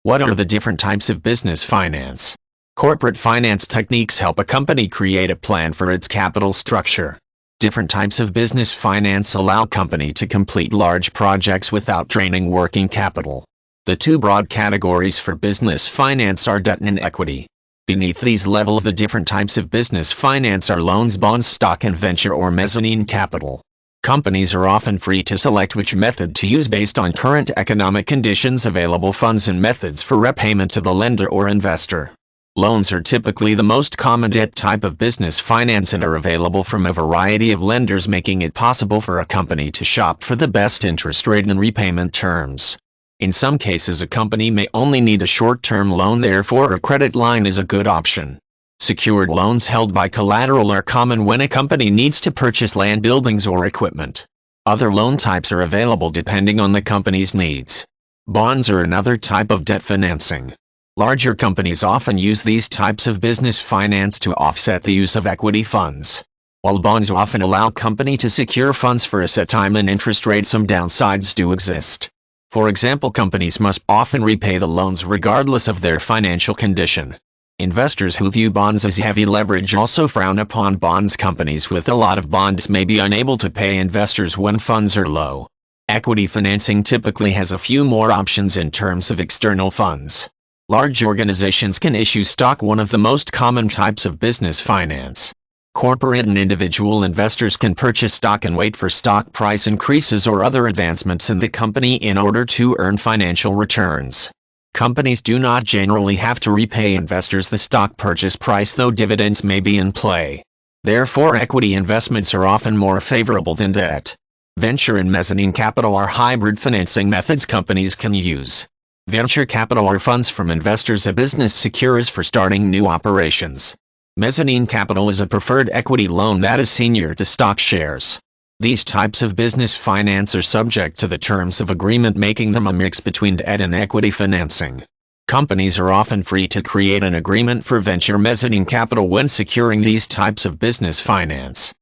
What are the different types of business finance? Corporate finance techniques help a company create a plan for its capital structure. Different types of business finance allow a company to complete large projects without draining working capital. The two broad categories for business finance are debt and equity. Beneath these levels, the different types of business finance are loans, bonds, stock, and venture or mezzanine capital. Companies are often free to select which method to use based on current economic conditions, available funds, and methods for repayment to the lender or investor. Loans are typically the most common debt type of business finance and are available from a variety of lenders, making it possible for a company to shop for the best interest rate and repayment terms. In some cases, a company may only need a short-term loan, therefore a credit line is a good option. Secured loans held by collateral are common when a company needs to purchase land, buildings, or equipment. Other loan types are available depending on the company's needs. Bonds are another type of debt financing. Larger companies often use these types of business finance to offset the use of equity funds. While bonds often allow a company to secure funds for a set time and interest rate, some downsides do exist. For example, companies must often repay the loans regardless of their financial condition. Investors who view bonds as heavy leverage also frown upon bonds. Companies with a lot of bonds may be unable to pay investors when funds are low. Equity financing typically has a few more options in terms of external funds. Large organizations can issue stock, one of the most common types of business finance. Corporate and individual investors can purchase stock and wait for stock price increases or other advancements in the company in order to earn financial returns. Companies do not generally have to repay investors the stock purchase price, though dividends may be in play. Therefore, equity investments are often more favorable than debt. Venture and mezzanine capital are hybrid financing methods companies can use. Venture capital are funds from investors a business secures for starting new operations. Mezzanine capital is a preferred equity loan that is senior to stock shares. These types of business finance are subject to the terms of agreement, making them a mix between debt and equity financing. Companies are often free to create an agreement for venture mezzanine capital when securing these types of business finance.